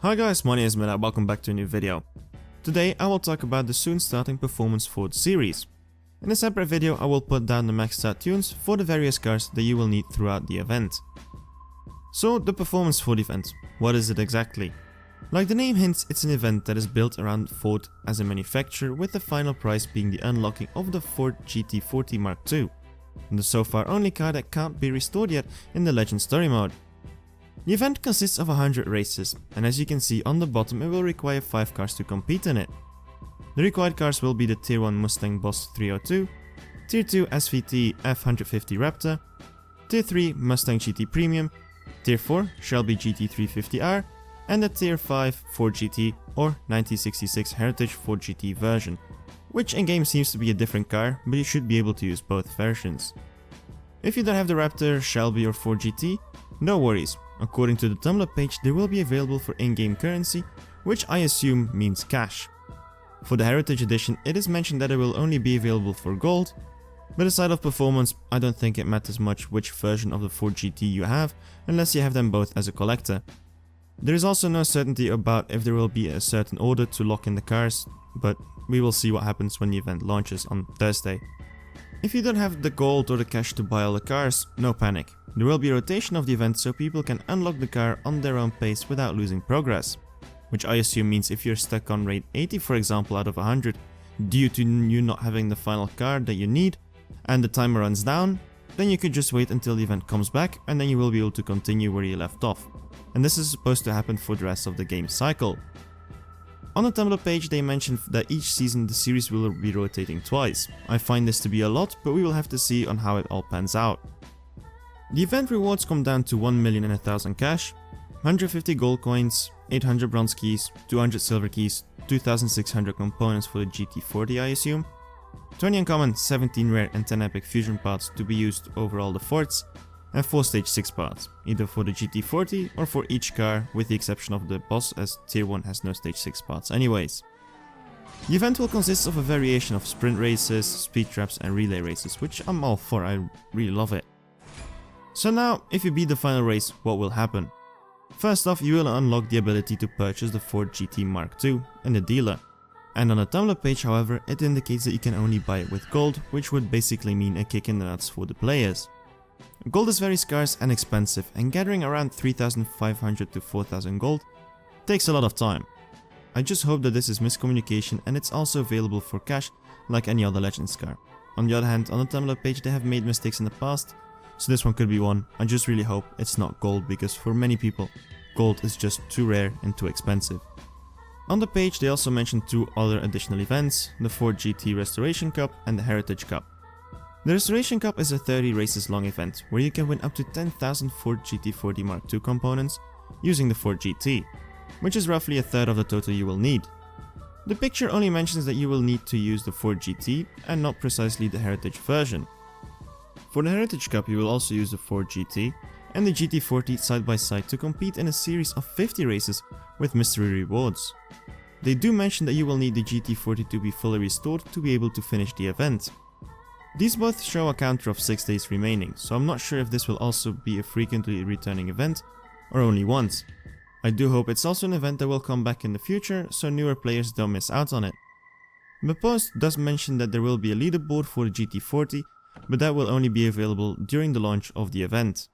Hi guys, my name is Miller, welcome back to a new video. Today I will talk about the soon starting Performance Ford series. In a separate video I will put down the maxed out tunes for the various cars that you will need throughout the event. So the Performance Ford event, what is it exactly? Like the name hints, it's an event that is built around Ford as a manufacturer, with the final prize being the unlocking of the Ford GT40 Mark II, the so far only car that can't be restored yet in the Legend Story mode. The event consists of 100 races, and as you can see on the bottom it will require 5 cars to compete in it. The required cars will be the Tier 1 Mustang Boss 302, Tier 2 SVT F150 Raptor, Tier 3 Mustang GT Premium, Tier 4 Shelby GT350R, and the Tier 5 Ford GT or 1966 Heritage Ford GT version, which in game seems to be a different car, but you should be able to use both versions. If you don't have the Raptor, Shelby or Ford GT, no worries. According to the Tumblr page, they will be available for in-game currency, which I assume means cash. For the Heritage Edition, it is mentioned that it will only be available for gold, but aside of performance, I don't think it matters much which version of the Ford GT you have, unless you have them both as a collector. There is also no certainty about if there will be a certain order to lock in the cars, but we will see what happens when the event launches on Thursday. If you don't have the gold or the cash to buy all the cars, no panic. There will be a rotation of the event so people can unlock the car on their own pace without losing progress. Which I assume means if you're stuck on rate 80 for example out of 100 due to you not having the final car that you need and the timer runs down, then you could just wait until the event comes back and then you will be able to continue where you left off. And this is supposed to happen for the rest of the game cycle. On the Tumblr page they mentioned that each season the series will be rotating twice. I find this to be a lot, but we will have to see on how it all pans out. The event rewards come down to 1 million and 1,000 cash, 150 gold coins, 800 bronze keys, 200 silver keys, 2,600 components for the GT40 I assume, 20 uncommon, 17 rare and 10 epic fusion parts to be used over all the Fords, and 4 stage 6 parts, either for the GT40 or for each car with the exception of the boss, as Tier 1 has no stage 6 parts anyways. The event will consist of a variation of sprint races, speed traps and relay races, which I'm all for, I really love it. So now, if you beat the final race, what will happen? First off, you will unlock the ability to purchase the Ford GT Mark II in the dealer. And on the Tumblr page however, it indicates that you can only buy it with gold, which would basically mean a kick in the nuts for the players. Gold is very scarce and expensive, and gathering around 3,500 to 4,000 gold takes a lot of time. I just hope that this is miscommunication and it's also available for cash like any other Legends car. On the other hand, on the Tumblr page they have made mistakes in the past, so this one could be one. I just really hope it's not gold, because for many people, gold is just too rare and too expensive. On the page they also mentioned 2 other additional events, the Ford GT Restoration Cup and the Heritage Cup. The Restoration Cup is a 30 races long event where you can win up to 10,000 Ford GT40 Mark II components using the Ford GT, which is roughly a third of the total you will need. The picture only mentions that you will need to use the Ford GT and not precisely the Heritage version. For the Heritage Cup you will also use the Ford GT and the GT40 side by side to compete in a series of 50 races with mystery rewards. They do mention that you will need the GT40 to be fully restored to be able to finish the event. These both show a counter of 6 days remaining, so I'm not sure if this will also be a frequently returning event or only once. I do hope it's also an event that will come back in the future, so newer players don't miss out on it. The post does mention that there will be a leaderboard for the GT40, but that will only be available during the launch of the event.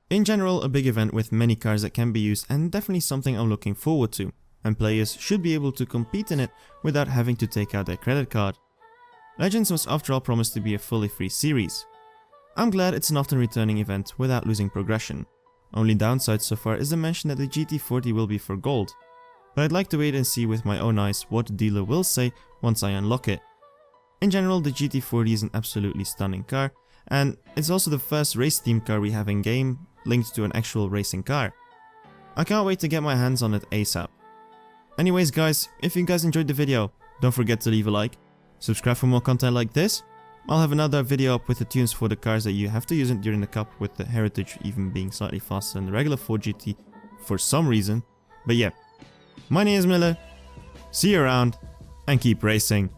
In general, a big event with many cars that can be used and definitely something I'm looking forward to, and players should be able to compete in it without having to take out their credit card. Legends was after all promised to be a fully free series. I'm glad it's an often returning event without losing progression. Only downside so far is the mention that the GT40 will be for gold, but I'd like to wait and see with my own eyes what the dealer will say once I unlock it. In general, the GT40 is an absolutely stunning car, and it's also the first race themed car we have in game linked to an actual racing car. I can't wait to get my hands on it ASAP. Anyways guys, if you guys enjoyed the video, don't forget to leave a like. Subscribe for more content like this. I'll have another video up with the tunes for the cars that you have to use it during the cup, with the Heritage even being slightly faster than the regular Ford GT for some reason. But yeah, my name is Miller, see you around and keep racing.